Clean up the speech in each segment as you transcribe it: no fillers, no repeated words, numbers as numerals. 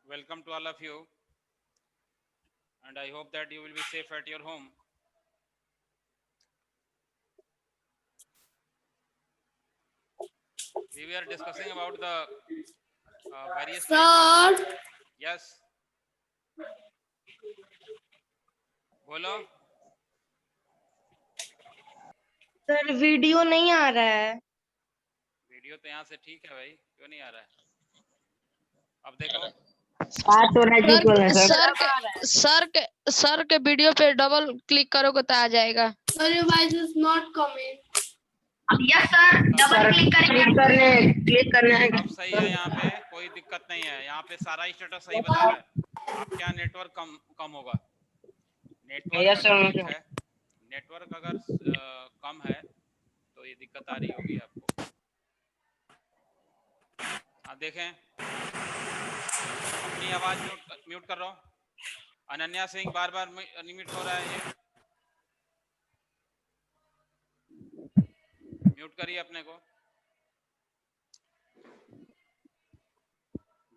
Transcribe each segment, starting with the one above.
welcome to all of you, and I hope that you will be safe at your home. We were discussing about the various types of. Sir Yes, बोलो. Sir video नहीं आ रहा है। Video तो यहाँ से ठीक है भाई, क्यों नहीं आ रहा है? अब देखो. सर के वीडियो पे डबल क्लिक करोगे तो आ जाएगा। Sir your voice is not coming. Yes sir, double click करना है। अब सही है, यहाँ पे कोई दिक्कत नहीं है, यहाँ पे सारा स्टेटस सही बता रहा है। अब क्या नेटवर्क कम होगा? नेटवर्क अगर ठीक है, नेटवर्क अगर कम है तो ये दिक्कत आ रही होगी आपको। आप देखें, अपनी आवाज म्यूट कर रहा हूँ। अनन्या सिंह बार बार अनम्यूट हो रहा है, ये म्यूट करिए अपने को।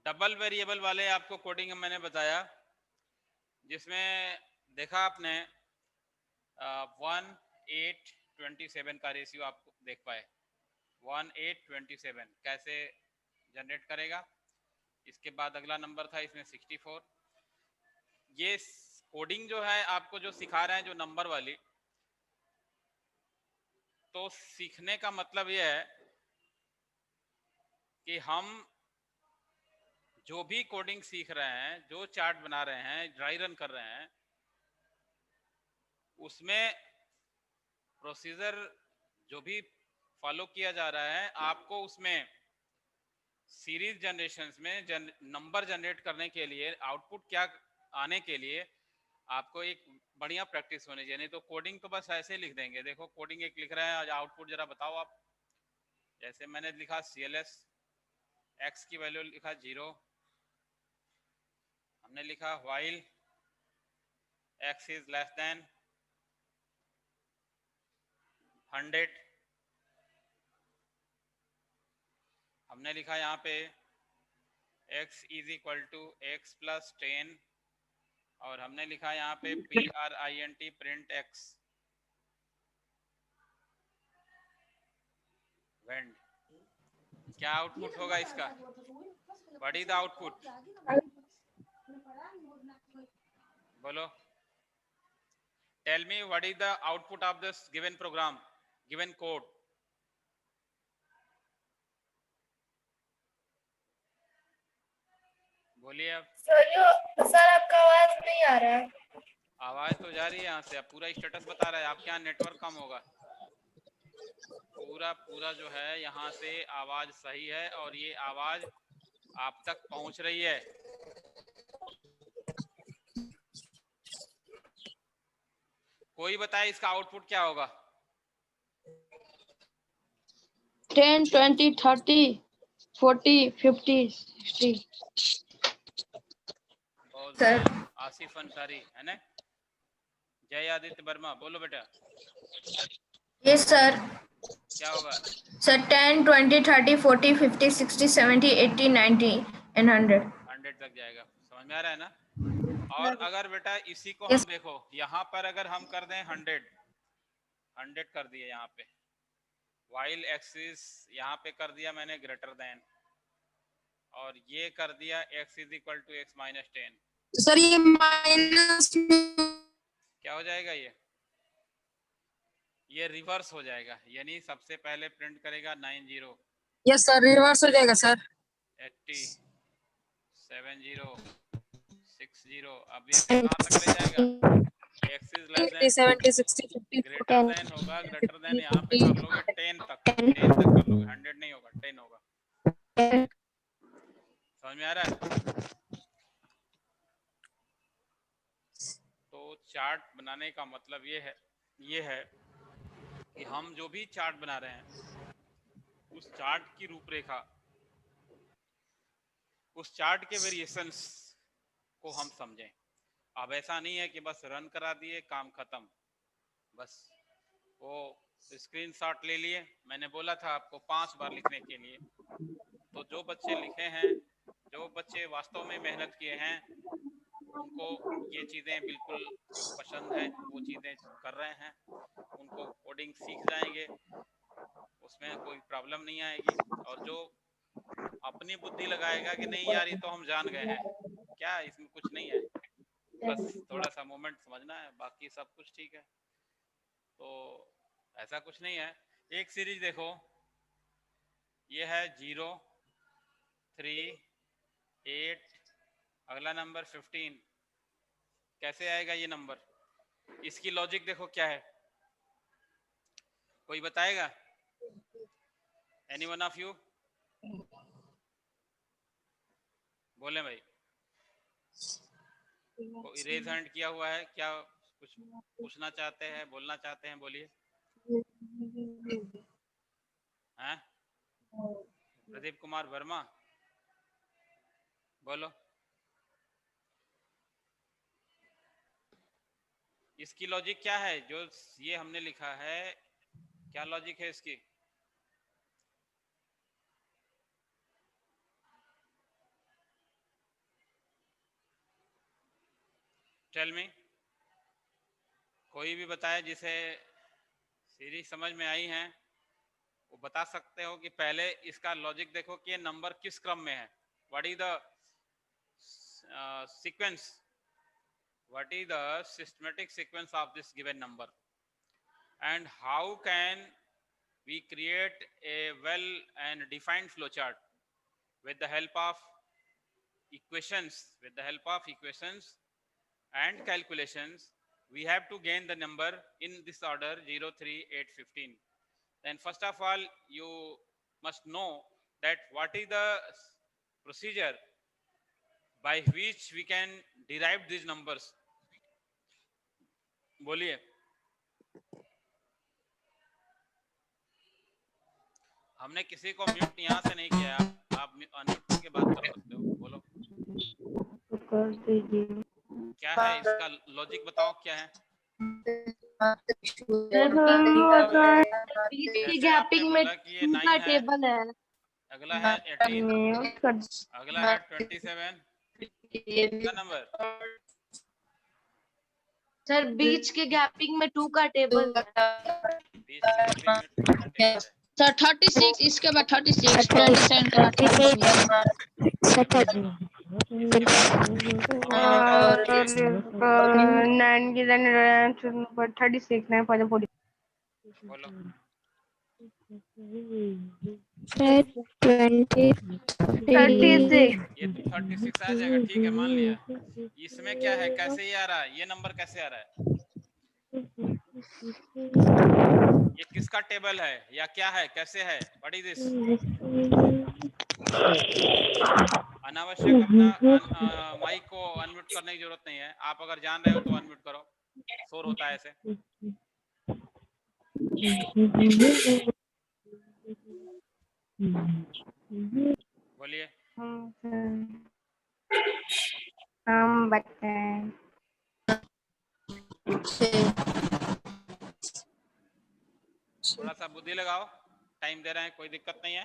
डबल वेरिएबल वाले आपको कोडिंग मैंने बताया, जिसमें देखा आपने 1:8:27 का रेशियो आप देख पाए। 1:8:27 कैसे जनरेट करेगा। इसके बाद अगला नंबर था इसमें 64। ये कोडिंग जो है आपको जो सिखा रहे हैं, जो नंबर वाली, तो सीखने का मतलब यह है कि हम जो भी कोडिंग सीख रहे हैं, जो चार्ट बना रहे हैं, ड्राई रन कर रहे हैं, उसमें प्रोसीजर जो भी फॉलो किया जा रहा है, आपको उसमें सीरीज जनरेशंस में नंबर जनरेट करने के लिए, आउटपुट क्या आने के लिए आपको एक बढ़िया प्रैक्टिस होनी चाहिए। नहीं तो कोडिंग तो बस ऐसे लिख देंगे। देखो कोडिंग एक लिख रहे हैं, आउटपुट जरा बताओ आप। जैसे मैंने लिखा CLS, x की वैल्यू लिखा 0, हमने लिखा while x is less than 100, हमने लिखा यहाँ पे x is equal to x plus 10, और हमने लिखा यहाँ पे print print x when। क्या आउटपुट होगा इसका? What is the output? बोलो, tell me what is the output of this given program, given code. बोलिए अब। सर आपका आवाज नहीं आ रहा है। आवाज तो जा रही है यहाँ से। अब पूरा स्टेटस बता रहा है, आपके यहाँ नेटवर्क कम होगा। पूरा जो है यहाँ से आवाज सही है, और ये आवाज आप तक पहुंच रही है। कोई बताए इसका आउटपुट क्या होगा? 10, 20, 30, 40, 50, 60। सर आसिफ अंसारी है ना? जय आदित्य वर्मा, बोलो बेटा। Yes sir. क्या होगा सर 10, 20, 30, 40, 50, 60, 70, 80, 90 एंड 100। 100 तक जाएगा। समझ में आ रहा है ना? और अगर बेटा इसी को Yes. हम देखो, यहाँ पर अगर हम कर दें 100 कर दिए यहाँ पे, वाइल एक्सिस यहाँ पे कर दिया मैंने ग्रेटर देन, और ये कर दिया x is equal to x minus 10। Sir ये माइनस क्या हो जाएगा? ये रिवर्स हो जाएगा, यानी सबसे पहले प्रिंट करेगा 90। यस सर, रिवर्स हो जाएगा सर। 80, 70, 60। अब ये कहाँ तक ले जाएगा? x is less than 70, 60, 50, greater than होगा, ग्रेटर देन यहाँ पे कर लोगे 10 तक, 10 तक कर लोगे। 100 नहीं होगा, 10 होगा। समझ में आ रहा है? तो चार्ट बनाने का मतलब ये है कि हम जो भी चार्ट बना रहे हैं, उस चार्ट की रूपरेखा, उस चार्ट के वेरिएशंस को हम समझें। अब ऐसा नहीं है कि बस रन करा दिए, काम खत्म, बस वो स्क्रीनशॉट ले लिए। मैंने बोला था आपको 5 बार लिखने के लिए। तो जो बच्चे लिखे हैं, जो बच्चे बच्चे वास्तव में मेहनत किए हैं, उनको ये चीज़ें बिल्कुल पसंद है, वो चीज़ें कर रहे हैं, उनको कोडिंग सीख जाएंगे, उसमें कोई प्रॉब्लम नहीं आएगी। और जो अपनी बुद्धि लगाएगा कि नहीं यार ये तो हम जान गए हैं, क्या इसमें कुछ नहीं है, बस थोड़ा सा मोमेंट समझना है, बाकी सब कुछ ठीक है। तो ऐसा कुछ नहीं है। एक सीरीज देखो, ये है 0, 3, 8, अगला नंबर 15। कैसे आएगा ये नंबर? इसकी लॉजिक देखो क्या है, कोई बताएगा? एनी वन ऑफ यू बोले भाई। कोई रेज हैंड किया हुआ है, क्या कुछ पूछना चाहते हैं, बोलना चाहते हैं? बोलिए। हैं? प्रदीप कुमार वर्मा, बोलो। इसकी लॉजिक क्या है जो ये हमने लिखा है, क्या लॉजिक है इसकी? टेल मी, कोई भी बताए जिसे सीरीज समझ में आई है, वो बता सकते हो कि पहले इसका लॉजिक देखो कि ये नंबर किस क्रम में है। What is the sequence, what is the systematic sequence of this given number, and how can we create a well and defined flowchart with the help of equations, and calculations. We have to gain the number in this order 0, 3, 8, 15. Then first of all you must know that what is the procedure by which we can derive these numbers. बोलिए। हमने किसी को mute यहाँ से नहीं किया, आप unmute करके बात कर सकते हो, बोलो। क्या है इसका लॉजिक, बताओ क्या है? गैपिंग में कि ये 9 का है, टेबल है, अगला है 18, अगला है 27, क्या नंबर? सर बीच के गैपिंग में 2 का टेबल है। बीच के गैपिंग में 2 का टेबल है। सर 36, इसके बाद 36, 27 के बाद 36। 36 9 40 बोलो। 36 ये तो 36 आ जाएगा, ठीक है, मान लिया। इसमें क्या है, कैसे ये आ रहा है, ये नंबर कैसे आ रहा है? ये किसका टेबल है या क्या है, कैसे है, व्हाट इज दिस? अनावश्यक अपना माइक को अनम्यूट करने की जरूरत नहीं है, आप अगर जान रहे हो तो अनम्यूट करो, शोर होता है ऐसे। बोलिए। हम बताएं। थोड़ा सा बुद्धि लगाओ, टाइम दे रहे हैं, कोई दिक्कत नहीं है।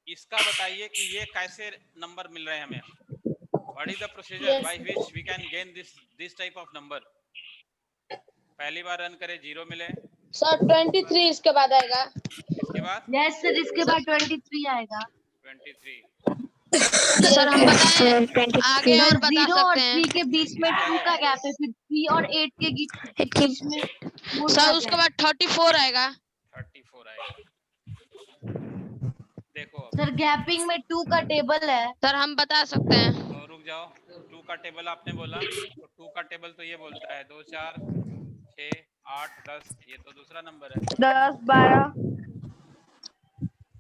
इसका बताइए कि ये कैसे नंबर मिल रहे हैं हमें, what is the procedure by which we can gain this type of number. पहली बार रन करे 0 मिले सर 23 इसके बाद आएगा। इसके बाद यस सर, इसके बाद 23 आएगा। 23 सर हम बताएं आगे और बता 0 और सकते हैं 3 के बीच में 2 का गैप है, फिर 3 और 8 के बीच में 4 सर, का उसके gap बाद 34 आएगा। 34 आएगा। देखो अब सर गैपिंग में 2 का टेबल है। सर हम बता सकते हैं। तो रुक जाओ, 2 का टेबल आपने बोला, तो 2 का टेबल तो ये बोलता है 2 4 6 8 10, ये तो दूसरा नंबर है। 10 12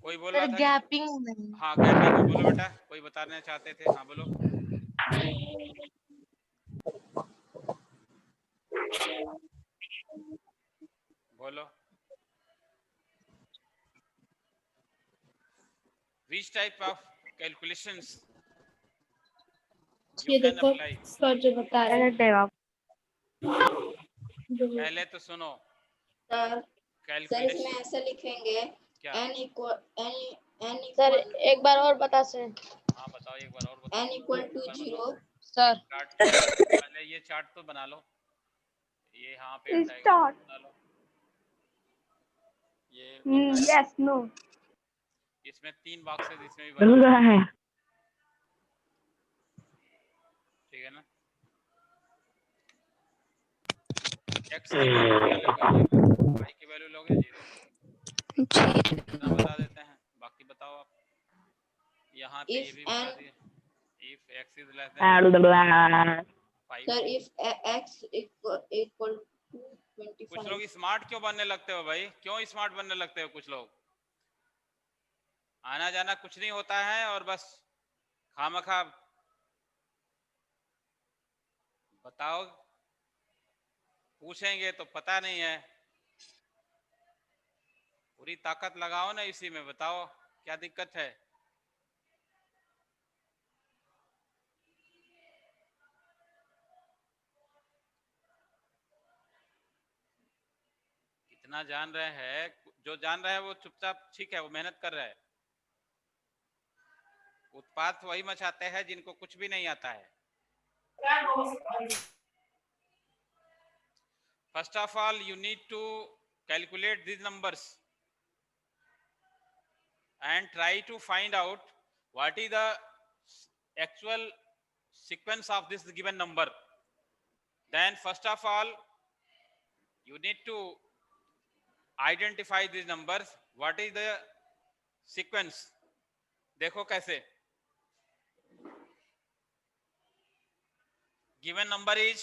कोई बोल सर रहा था गैपिंग नहीं। हाँ गैपिंग में, बोलो बेटा, कोई बताना चाहते थे, हाँ बोलो। बोलो। Which type of calculations you can apply? Sir जो बता रहे हैं पहले तो सुनो, सर कैलकुलेशन इसमें ऐसे लिखेंगे क्या? n इक्वल सर एक बार और बता सकते हैं। बताओ एक बार और बताओ। n equal to 0 sir chart पहले ये चार्ट तो बना लो, ये यहाँ पे Start. बना लो, ये Yes, no. इसमें 3 बॉक्सेस इसमें भी बना है। ठीक है ना। x की वैल्यू क्या लोगे, y की वैल्यू लोगे 0, इतना बता देते हैं, बाकी बताओ आप। यहाँ पे ये if भी बता n दिए, if x is less than 5। sir if x equal to कुछ 25 लोग स्मार्ट क्यों बनने लगते हो भाई, क्यों स्मार्ट बनने लगते हो कुछ लोग? आना जाना कुछ नहीं होता है और बस खामखा बताओ, पूछेंगे तो पता नहीं है, पूरी ताकत लगाओ ना इसी में, बताओ क्या दिक्कत है। इतना जान रहे हैं, जो जान रहा है वो चुपचाप ठीक है, वो मेहनत कर रहा है। उत्पात वही मचाते हैं जिनको कुछ भी नहीं आता है। First of all, you need to calculate these numbers and try to find out what is the actual sequence of this given number. Then first of all, you need to identify these numbers. What is the sequence? देखो कैसे, given number is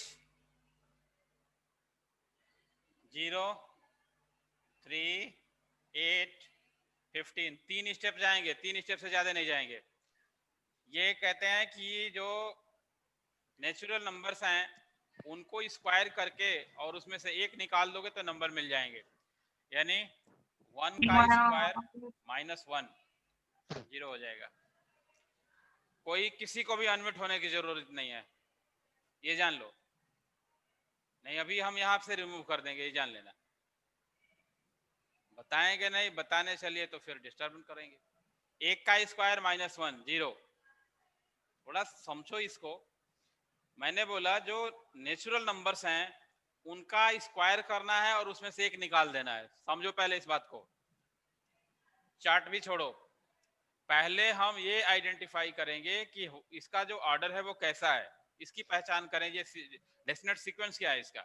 0, 3, 8, 15। 3 step जाएंगे, 3 step से ज्यादा नहीं जाएंगे। ये कहते हैं कि जो नेचुरल नंबर्स हैं उनको स्क्वायर करके और उसमें से एक निकाल दोगे तो नंबर मिल जाएंगे, यानी 1 का स्क्वायर -1 0 हो जाएगा। कोई किसी को भी अनमिट होने की जरूरत नहीं है, ये जान लो। नहीं अभी हम यहाँ से रिमूव कर देंगे, ये जान लेना। बताएंगे नहीं, बताने चलिए तो फिर डिस्टर्ब करेंगे। 1 का स्क्वायर -1 0, थोड़ा समझो इसको। मैंने बोला जो नेचुरल नंबर्स हैं उनका स्क्वायर करना है और उसमें से एक निकाल देना है, समझो पहले इस बात को। चार्ट भी छोड़ो, पहले हम ये आइडेंटिफाई करेंगे कि इसका जो ऑर्डर है वो कैसा है, इसकी पहचान करेंगे, डेसिमल सीक्वेंस क्या है इसका।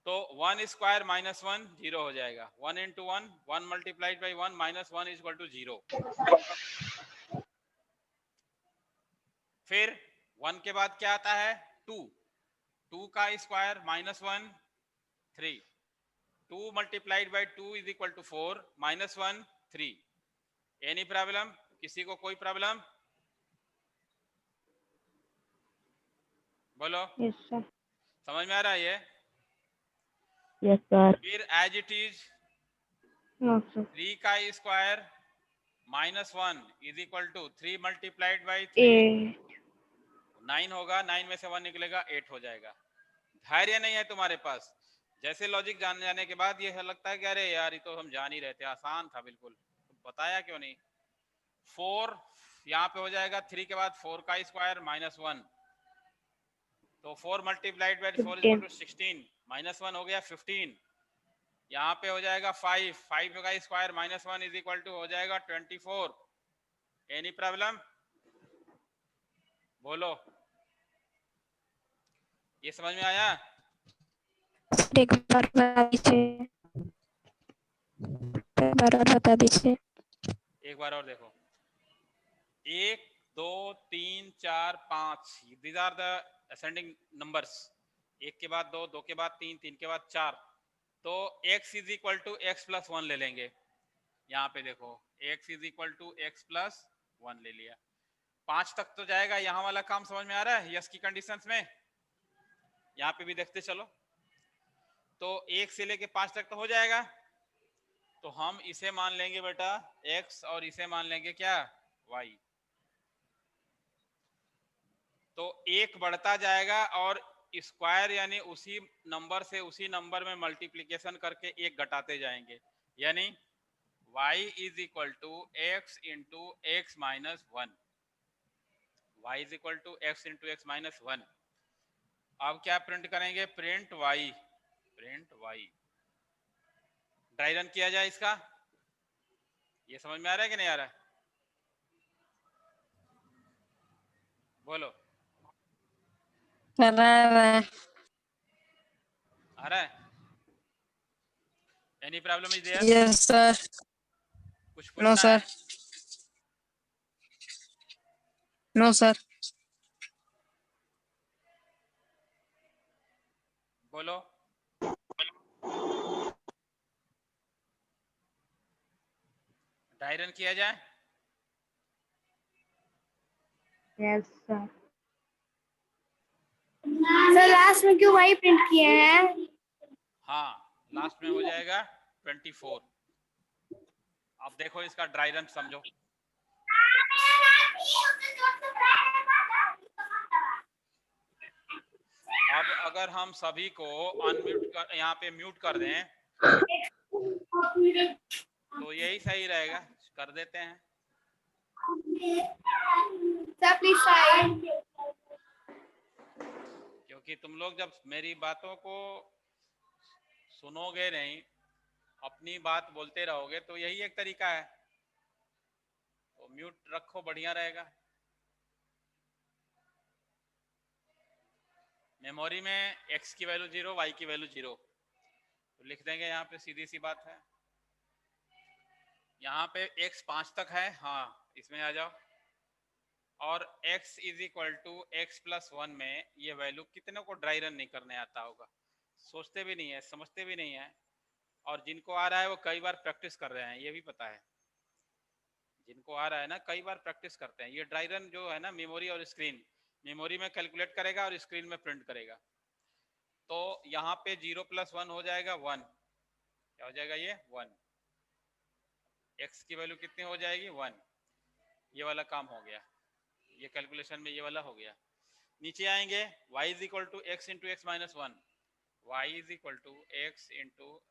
तो 1 स्क्वायर -1 0 हो जाएगा। 1 into 1 1 multiplied by 1 -1 is equal to 0। फिर 1 के बाद क्या आता है 2, 2 का square -1 3, 2 multiplied by 2 is equal to 4, -1 3। Any problem, किसी को कोई प्रॉब्लम? बोलो। Yes, sir. समझ में आ रहा है ये? Yes, sir. फिर as it is No, sir. 3 का square -1 is equal to 3 multiplied by 3 9 होगा, 9 में से 1 निकलेगा 8 हो जाएगा। धैर्य नहीं है तुम्हारे पास। जैसे लॉजिक जान जाने के बाद ये लगता है कि अरे यार ये तो हम जान ही रहे थे, आसान था बिल्कुल, बताया क्यों नहीं। 4 यहाँ पे हो जाएगा, 3 के बाद 4 का स्क्वायर -1, तो 4 multiplied by 4 is equal to 16, -1 हो गया 15। यहाँ पे हो जाएगा 5, 5 का स्क्वायर -1 इज इक्वल टू हो जाएगा 24। Any problem? बोलो, ये समझ में आया? एक बार बता दीजिए, एक बार और बता दीजिए। एक बार और देखो, 1 2 3 4 5 these are the ascending numbers. 1 के बाद 2, 2 के बाद 3, 3 के बाद 4, तो x is equal to x plus 1 ले लेंगे। यहाँ पे देखो x is equal to x plus 1 ले लिया। 5 तक तो जाएगा, यहाँ वाला काम समझ में आ रहा है यस की कंडीशंस में? यहाँ पे भी देखते चलो, तो 1 से लेके 5 तक तो हो जाएगा। तो हम इसे मान लेंगे बेटा x और इसे मान लेंगे क्या y। तो 1 बढ़ता जाएगा और स्क्वायर यानी उसी नंबर से उसी नंबर में मल्टीप्लिकेशन करके 1 घटाते जाएंगे, यानी y is equal to x into x -1। y is equal to x into x minus 1। अब क्या प्रिंट करेंगे, print y, print y। Dry run किया जाए इसका, ये समझ में आ रहा है कि नहीं आ रहा है, बोलो। कर रहा है। आ रहा है? Any problem is there? Yes sir. कुछ नो पूछना है? सर। No sir. बोलो। ड्राई रन किया जाए? Yes sir. सर लास्ट में क्यों वही प्रिंट किए हैं? हाँ, लास्ट में हो जाएगा 24। अब देखो इसका ड्राई रन समझो। अब अगर हम सभी को अनम्यूट कर, यहाँ पे म्यूट कर दें तो यही सही रहेगा, कर देते हैं। Sir please side. क्योंकि तुम लोग जब मेरी बातों को सुनोगे नहीं, अपनी बात बोलते रहोगे, तो यही एक तरीका है। तो म्यूट रखो, बढ़िया रहेगा। मेमोरी में x की वैल्यू 0, y की वैल्यू 0 तो लिख देंगे यहाँ पे, सीधी सी बात है। यहाँ पे x 5 तक है, हाँ इसमें आ जाओ। और x is equal to x plus 1 में ये वैल्यू कितने को ड्राई रन नहीं करने आता होगा, सोचते भी नहीं है, समझते भी नहीं है। और जिनको आ रहा है वो कई बार प्रैक्टिस कर रहे हैं, ये भी पता है। जिनको आ रहा है ना, कई बार प्रैक्टिस करते हैं। ये ड्राई रन जो है ना, मेमोरी और स्क्रीन, मेमोरी में कैलकुलेट करेगा और स्क्रीन में प्रिंट करेगा। तो यहाँ पे 0 + 1 हो जाएगा 1। क्या हो जाएगा ये 1। x की वैल्यू कितनी हो जाएगी 1। ये वाला काम हो गया, ये कैलकुलेशन में ये वाला हो गया। नीचे आएंगे y is equal to x into x minus 1, y is equal to x into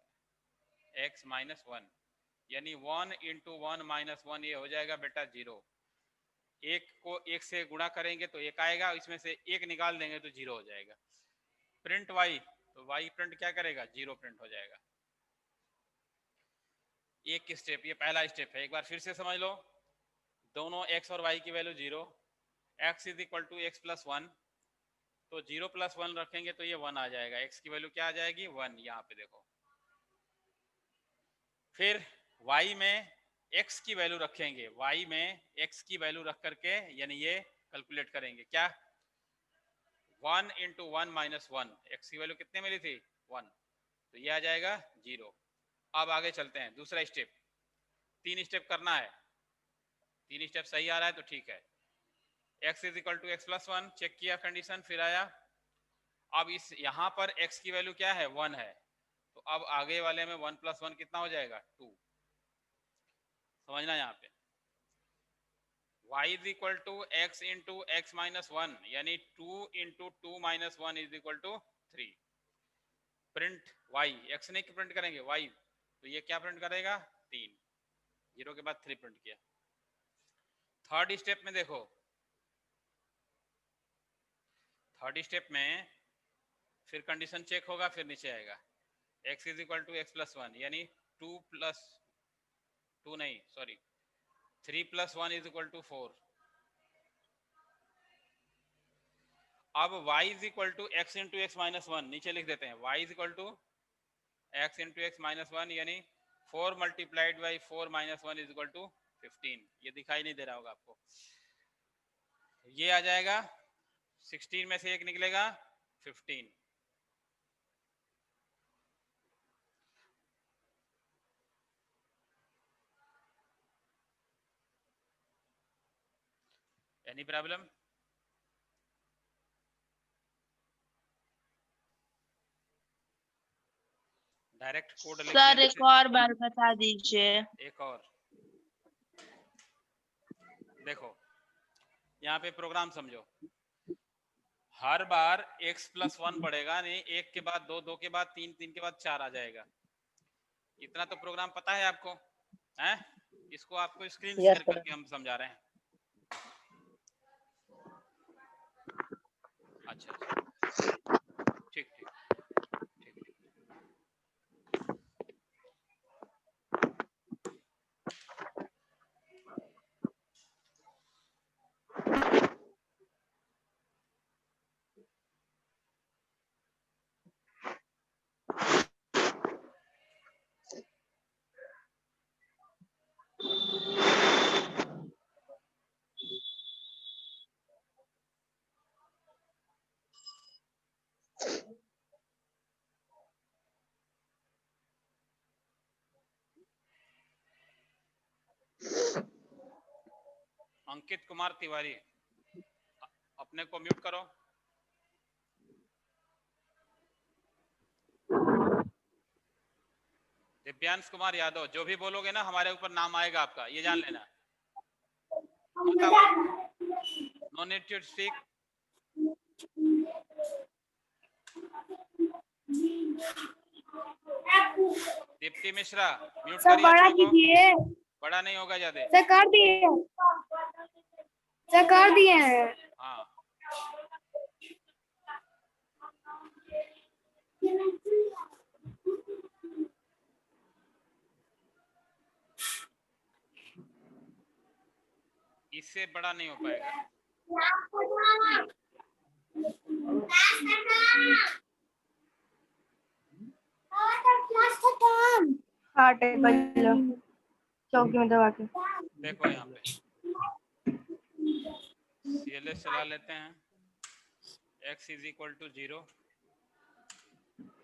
x minus 1, यानी 1 इंटू 1 माइनस 1 ये हो जाएगा बेटा 0। एक को एक से गुणा करेंगे तो एक आएगा, इसमें से एक निकाल देंगे तो 0 हो जाएगा। प्रिंट y, तो y प्रिंट क्या करेगा, 0 प्रिंट हो जाएगा। एक स्टेप, ये पहला स्टेप है, एक बार फिर से समझ लो। दोनों x और y की value 0, x is equal to x plus 1, तो 0 + 1 रखेंगे तो ये 1 आ जाएगा। x की वैल्यू क्या आ जाएगी 1, यहाँ पे देखो। फिर y में x की वैल्यू रखेंगे, y में x की वैल्यू रख करके यानी ये कैलकुलेट करेंगे क्या, 1 इंटू 1 माइनस 1, x की वैल्यू कितने मिली थी 1, तो ये आ जाएगा 0। अब आगे चलते हैं, दूसरा स्टेप। 3 स्टेप करना है, 3 स्टेप सही आ रहा है तो ठीक है। x is equal to x plus 1 check किया कंडीशन, फिर आया। अब इस यहाँ पर x की वैल्यू क्या है 1 है, तो अब आगे वाले में 1 + 1 कितना हो जाएगा 2। समझना यहाँ पे, y is equal to x into x minus 1, यानी 2 into 2 minus 1 is equal to 3। Print y, x नहीं प्रिंट करेंगे y, तो ये क्या प्रिंट करेगा 3, 0 के बाद 3 प्रिंट किया। थर्ड स्टेप में देखो, थर्ड स्टेप में फिर कंडीशन चेक होगा, फिर नीचे आएगा x is equal to x plus 1, यानी 2 नहीं सॉरी 3 + 1 इज इक्वल टू 4। अब y is equal to x into x minus 1 नीचे लिख देते हैं, y is equal to x into x minus 1, यानी 4 × 4 माइनस 1 इज इक्वल टू 15। ये दिखाई नहीं दे रहा होगा आपको, ये आ जाएगा 16 में से एक निकलेगा 15। Any problem? डायरेक्ट कोड लिख सर देने एक से, और बार बता दीजिए। एक और देखो, यहाँ पे प्रोग्राम समझो। हर बार x + 1 बढ़ेगा, नहीं एक के बाद 2, 2 के बाद 3, 3 के बाद 4 आ जाएगा। इतना तो प्रोग्राम पता है आपको, हैं? इसको आपको स्क्रीन शेयर करके हम समझा रहे हैं। अच्छा ठीक ठीक ठीक। अंकित कुमार तिवारी, अपने को म्यूट करो। दिव्यांश कुमार यादव, जो भी बोलोगे ना हमारे ऊपर नाम आएगा आपका, ये जान लेना। No need to speak. Deepti Mishra, mute sir करिए बड़ा अच्छों को। कीजिए। बड़ा नहीं होगा ज्यादा। सर कर दिए, सर कर दिए हैं। हाँ इससे बड़ा नहीं हो पाएगा। चौकी में दबा के देखो यहाँ पे CLS चला लेते हैं। x is equal to 0।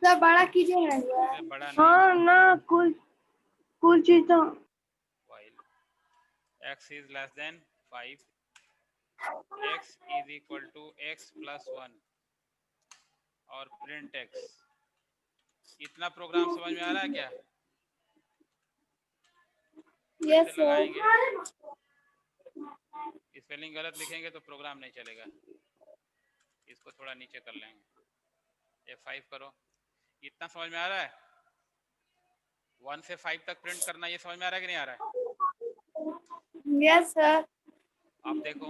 Sir बड़ा कीजिए ना। इससे बड़ा नहीं। हाँ ना, कुल चीज तो while x is less than 5, x is equal to x plus 1 और print x। इतना प्रोग्राम समझ में आ रहा है क्या? यस कैसे लगाएंगे? सर। स्पेलिंग गलत लिखेंगे तो प्रोग्राम नहीं चलेगा। इसको थोड़ा नीचे कर लेंगे। F5 करो। इतना समझ में आ रहा है? 1 से 5 तक प्रिंट करना, ये समझ में आ रहा है कि नहीं आ रहा है? Yes sir. अब देखो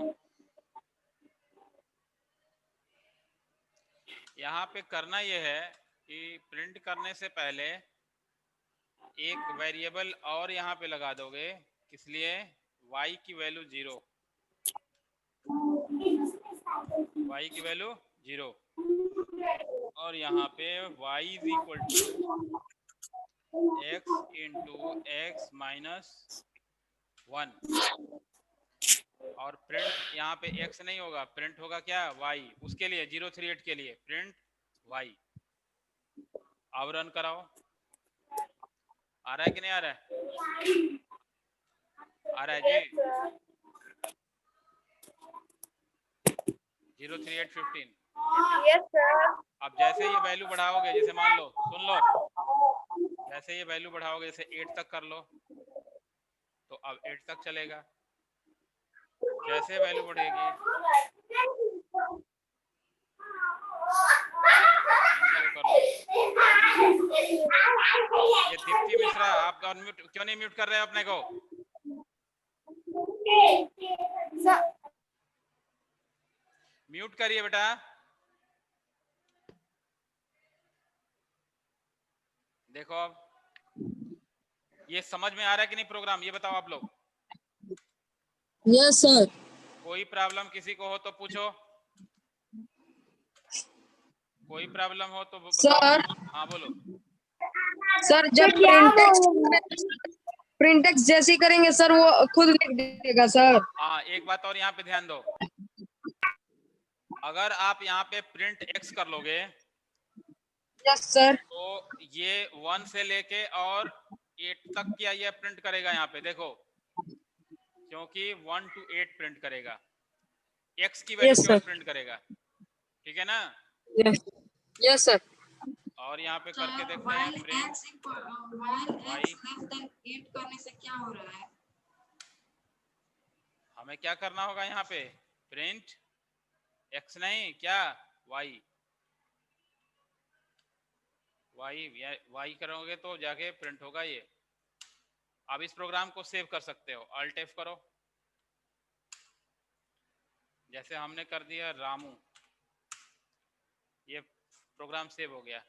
यहाँ पे करना ये है कि प्रिंट करने से पहले एक वेरिएबल और यहाँ पे लगा दोगे। किस लिए? y की वैल्यू 0, y की वैल्यू 0 और यहाँ पे y is equal to x into x minus 1 और प्रिंट यहाँ पे x नहीं होगा, प्रिंट होगा क्या? y। उसके लिए 038 के लिए प्रिंट y। अब रन कराओ। आ रहा है कि नहीं आ रहा है? आ रहा है जी। 03815। Yes sir. अब जैसे ये वैल्यू बढ़ाओगे, जैसे मान लो, सुन लो, जैसे ये वैल्यू बढ़ाओगे, जैसे 8 तक कर लो तो अब 8 तक चलेगा। जैसे वैल्यू बढ़ेगी, कर लो। ये दीप्ति मिश्रा, आप अनम्यूट क्यों नहीं म्यूट कर रहे हो अपने को? म्यूट करिए बेटा। देखो अब ये समझ में आ रहा है कि नहीं प्रोग्राम, ये बताओ आप लोग। Yes sir. कोई प्रॉब्लम किसी को हो तो पूछो, कोई प्रॉब्लम हो तो बताओ। सर। हाँ बोलो। सर जब प्रिंटेक्स जैसे करेंगे सर वो खुद लिख देगा सर। हाँ एक बात और यहाँ पे ध्यान दो, अगर आप यहाँ पे प्रिंट x कर लोगे यस सर। तो ये 1 से लेके और 8 तक किया ये प्रिंट करेगा यहाँ पे, देखो, क्योंकि 1 to 8 प्रिंट करेगा, x की वैल्यू केवल प्रिंट करेगा। ठीक है ना? Yes yes sir. और यहाँ पे करके देखते हैं प्रिंट y। करने से क्या हो रहा है? हमें क्या करना होगा यहाँ पे? प्रिंट x नहीं, क्या? y। y करोगे तो जाके प्रिंट होगा ये। अब इस प्रोग्राम को सेव कर सकते हो, Alt F करो। जैसे हमने कर दिया रामू, ये प्रोग्राम सेव हो गया,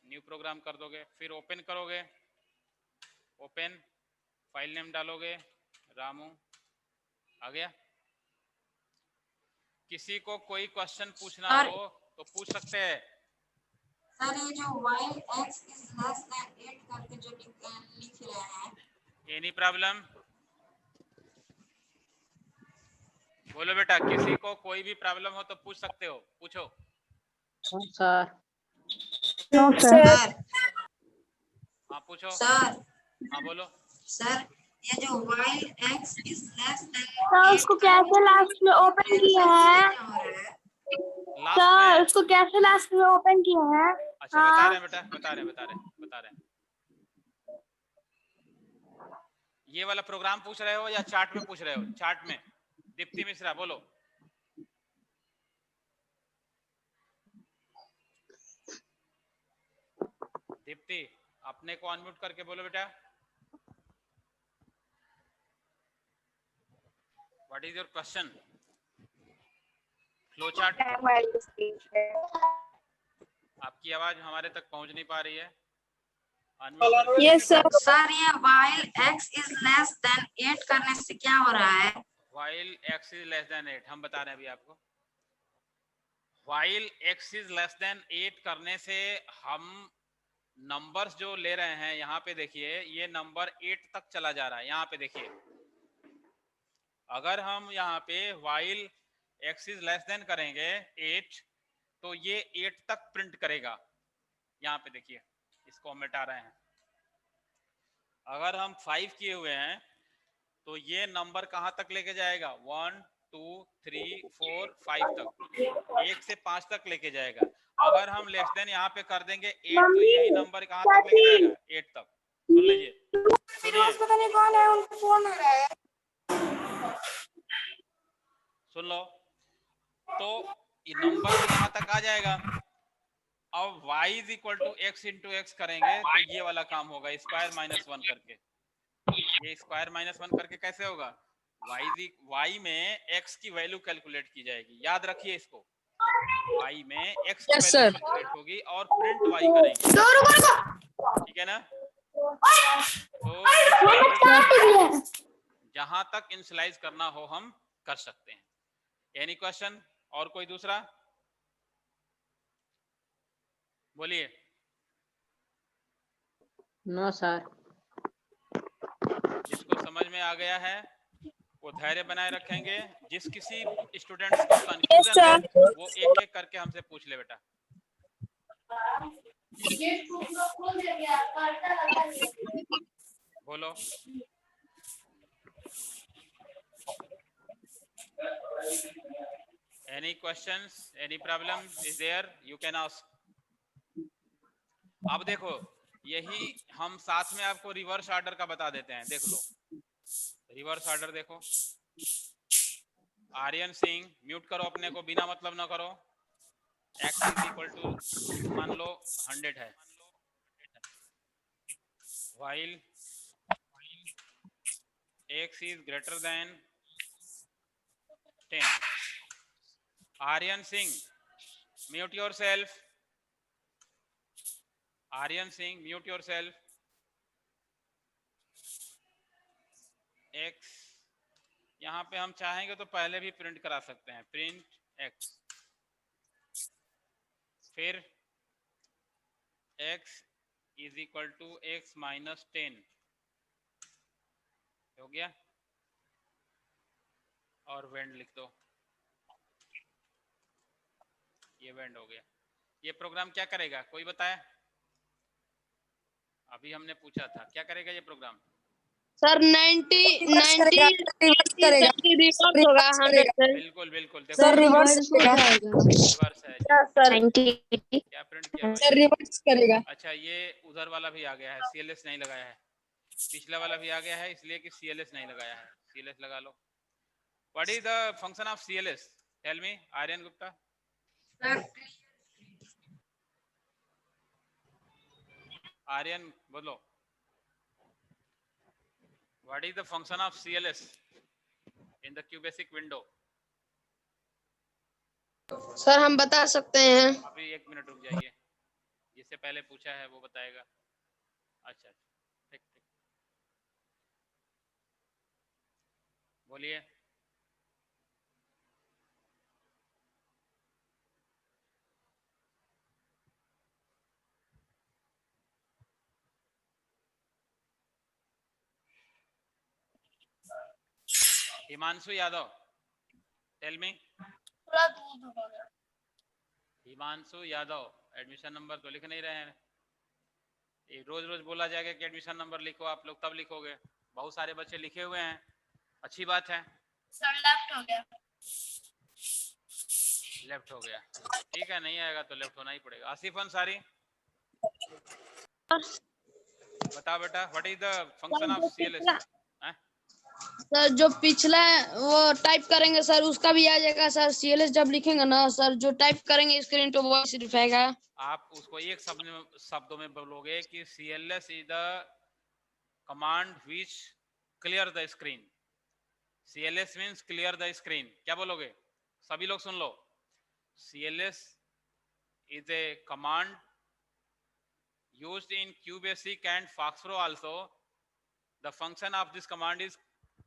न्यू प्रोग्राम कर दोगे, फिर ओपन करोगे, ओपन, फाइल नेम डालोगे, रामू, आ गया। किसी को कोई क्वेश्चन पूछना सर, हो तो पूछ सकते हैं। सर ये जो while x is less than 8 करके जो लिख रहे हैं, एनी प्रॉब्लम? बोलो बेटा, किसी को कोई भी प्रॉब्लम हो तो पूछ सकते हो, पूछो। सर सर हाँ पूछो। सर हाँ बोलो। सर ये जो while x is less than sir 8 उसको कैसे लास्ट में ओपन किया है? क्या हो रहा है? लास्ट सर में, उसको कैसे लास्ट में ओपन किया है? अच्छा बता रहे हैं बेटा, बता रहे हैं। ये वाला प्रोग्राम पूछ रहे हो या चार्ट में पूछ रहे हो? चार्ट में। दीप्ति मिश्रा बोलो। दीप्ति अपने को अनम्यूट करके बोलो बेटा। What is your question? Flow chart. आपकी आवाज हमारे तक पहुंच नहीं पा रही है। Yes sir. सर ये while x is less than 8 करने से क्या हो रहा है? while x is less than 8 हम बता रहे हैं अभी आपको। while x is less than 8 करने से हम नंबर्स जो ले रहे हैं, यहाँ पे देखिए ये नंबर 8 तक चला जा रहा है। यहाँ पे देखिए, अगर हम यहाँ पे while x is less than करेंगे 8 तो ये 8 तक प्रिंट करेगा। यहाँ पे देखिए, इसको हम मिटा रहे हैं। अगर हम 5 किए हुए हैं तो ये नंबर कहाँ तक लेके जाएगा? 1 2 3 4 5 तक, 1 से 5 तक लेके जाएगा। अगर हम लेस देन यहाँ पे कर देंगे 8 तो यही नंबर कहाँ तक लेके जाएगा? 8 तक। सुन लीजिए, सुनिए, सुन लो। तो ये नंबर यहाँ तक आ जाएगा। अब y is equal to x into x करेंगे तो ये वाला काम होगा, स्क्वायर माइनस 1 करके। ये स्क्वायर माइनस 1 करके कैसे होगा? y में x की वैल्यू कैलकुलेट की जाएगी। याद रखिए इसको, y में x की वैल्यू कैलकुलेट होगी और प्रिंट y करेंगे, ठीक है ना? तो जहां तक इनिशियलाइज करना हो हम कर सकते हैं। Any question? और कोई दूसरा? बोलिए। No sir. जिसको समझ में आ गया है वो धैर्य बनाए रखेंगे। जिस किसी स्टूडेंट्स को कंफ्यूजन है वो एक एक करके हमसे पूछ ले बेटा। बोलो। Any questions, any problem is there, you can ask. अब देखो, यही हम साथ में आपको रिवर्स ऑर्डर का बता देते हैं। देख लो रिवर्स ऑर्डर, देखो। आर्यन सिंह, म्यूट करो अपने को, बिना मतलब ना करो। x इज इक्वल टू मान लो 100 है, while x is greater than 10. Aryan Singh, mute yourself. Aryan Singh, mute yourself. x यहाँ पे हम चाहेंगे तो पहले भी प्रिंट करा सकते हैं, प्रिंट x, फिर x is equal to x minus 10 हो गया, और वेंड लिख दो, ये वेंड हो गया। ये प्रोग्राम क्या करेगा, कोई बताए? अभी हमने पूछा था क्या करेगा ये प्रोग्राम। सर 90 करेगा। होगा 100 से। बिल्कुल बिल्कुल, देखो सर रिवर्स रिवर्स है जी। क्या प्रिंट किया हुआ सर है? रिवर्स करेगा। अच्छा, ये उधर वाला भी आ गया है, CLS नहीं लगाया है। पिछला वाला भी आ गया है, इसलिए कि CLS नहीं लगाया है, CLS लगा लो। What is the function of CLS? Tell me, Aryan Gupta. Aryan बोलो, what is the function of CLS in the QBasic window? Sir हम बता सकते हैं। अभी 1 मिनट रुक जाइए, जिससे पहले पूछा है वो बताएगा। अच्छा ठीक ठीक, बोलिए। Himanshu Yadav, tell me. Himanshu Yadav, admission number तो लिख नहीं रहे हैं। ये रोज रोज बोला जाएगा कि एडमिशन नंबर लिखो, आप लोग तब लिखोगे। बहुत सारे बच्चे लिखे हुए हैं, अच्छी बात है। सर लेफ्ट हो गया। लेफ्ट हो गया, ठीक है, नहीं आएगा तो लेफ्ट होना ही पड़ेगा। आसिफ अंसारी, बता बेटा, what is the function of CLS? Sir जो पिछला वो टाइप करेंगे सर उसका भी आ जाएगा सर। सीएलएस जब लिखेंगे ना सर, जो टाइप करेंगे स्क्रीन पे वो सिर्फ आएगा। आप उसको एक शब्दों में बोलोगे कि CLS is the command which clear the screen. CLS means clear the screen. क्या बोलोगे? सभी लोग सुन लो। CLS is a command used in QBasic and FoxPro also. The function of this command is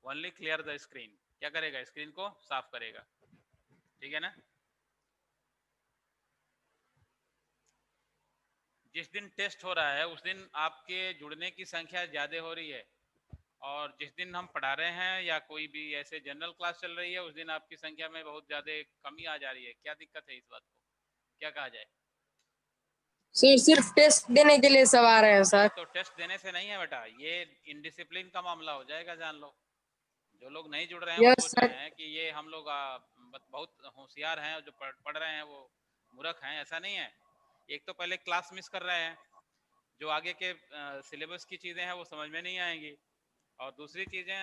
only clear the screen. क्या करेगा? Screen को साफ करेगा, ठीक है ना। जिस दिन टेस्ट हो रहा है उस दिन आपके जुड़ने की संख्या ज्यादा हो रही है, और जिस दिन हम पढ़ा रहे हैं या कोई भी ऐसे जनरल क्लास चल रही है उस दिन आपकी संख्या में बहुत ज्यादा कमी आ जा रही है। क्या दिक्कत है इस बात को, क्या कहा जाए? सर सिर्फ टेस्ट देने के लिए सब आ रहे हैं सर। तो टेस्ट देने से नहीं है बेटा, ये इनडिसिप्लिन का मामला हो जाएगा, जान लो। जो लोग नहीं जुड़ रहे हैं वो सोच रहे हैं कि ये हम लोग बहुत होशियार हैं, जो पढ़ रहे हैं वो मूर्ख हैं। ऐसा नहीं है। एक तो पहले क्लास मिस कर रहे हैं, जो आगे के सिलेबस की चीजें हैं वो समझ में नहीं आएंगी, और दूसरी चीजें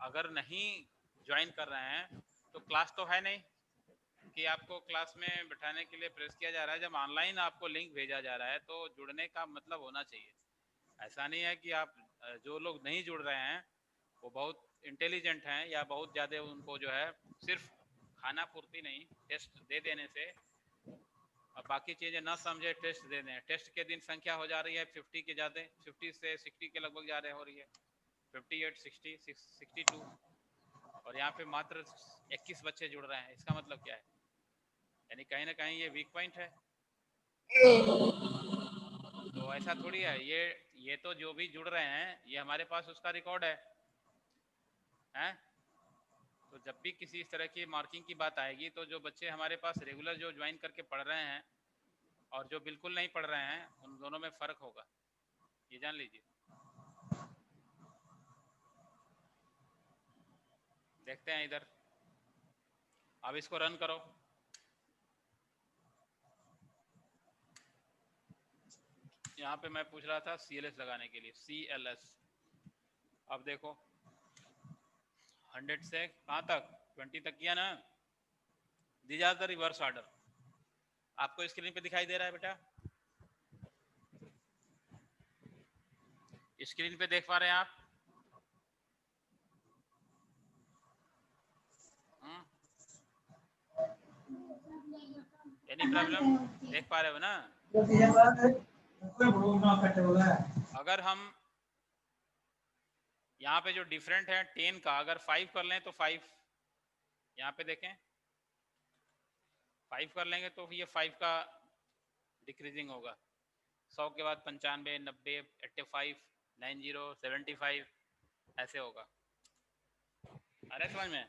अगर नहीं ज्वाइन कर रहे हैं तो क्लास तो है नहीं कि आपको क्लास में बिठाने के लिए प्रेस किया जा रहा है। जब ऑनलाइन आपको लिंक भेजा जा रहा है तो जुड़ने का मतलब होना चाहिए। ऐसा नहीं है कि आप जो लोग नहीं जुड़ रहे हैं वो बहुत इंटेलिजेंट हैं या बहुत ज़्यादा उनको जो है सिर्फ खाना पूर्ति नहीं, टेस्ट दे देने से और बाकी चीज़ें ना समझे टेस्ट दे दें। टेस्ट के दिन संख्या हो जा रही है 50 के ज़्यादा, 50 से 60 के लगभग ज़्यादा हो रही है, 58, 60, 62, और यहाँ पे मात्र 21 बच्चे जुड़ रहे हैं। इसका मतलब क्या है? यानी कहीं ना कहीं ये वीक पॉइंट है। तो ऐसा थोड़ी है, ये तो जो भी जुड़ रहे हैं ये हमारे पास उसका रिकॉर्ड है, हैं? तो जब भी किसी इस तरह की मार्किंग की बात आएगी तो जो बच्चे हमारे पास रेगुलर जो ज्वाइन करके पढ़ रहे हैं और जो बिल्कुल नहीं पढ़ रहे हैं उन दोनों में फर्क होगा, ये जान लीजिए। देखते हैं इधर, अब इसको रन करो। यहाँ पे मैं पूछ रहा था CLS लगाने के लिए, CLS। अब देखो 100 से कहाँ तक, 20 तक किया ना। These are the reverse order. आपको स्क्रीन पे दिखाई दे रहा है बेटा? स्क्रीन पे देख पा रहे हैं आप? Any problem? देख पा रहे हो ना? अगर हम यहाँ पे जो डिफरेंट है 10 का अगर 5 कर लें तो 5, यहाँ पे देखें 5 कर लेंगे तो ये 5 का डिक्रीजिंग होगा। 100 के बाद 95, 90, 85, 90, 75 ऐसे होगा। अरे समझ में?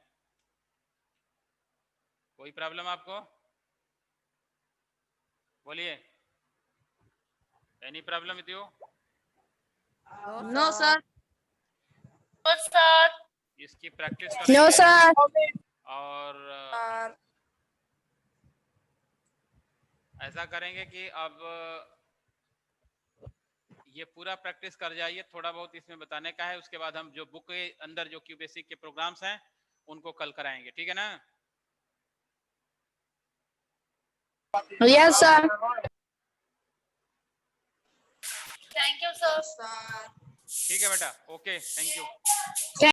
कोई प्रॉब्लम आपको? बोलिए, any problem with you? No sir. इसकी प्रैक्टिस नो करेंगे सर। और ऐसा करेंगे कि अब ये पूरा प्रैक्टिस कर जाइए, थोड़ा बहुत इसमें बताने का है। उसके बाद हम जो बुक के अंदर जो क्यूबेसिक के प्रोग्राम्स हैं उनको कल कराएंगे, ठीक है ना? Yes sir. Thank you sir. ठीक है बेटा, ओके, थैंक यू।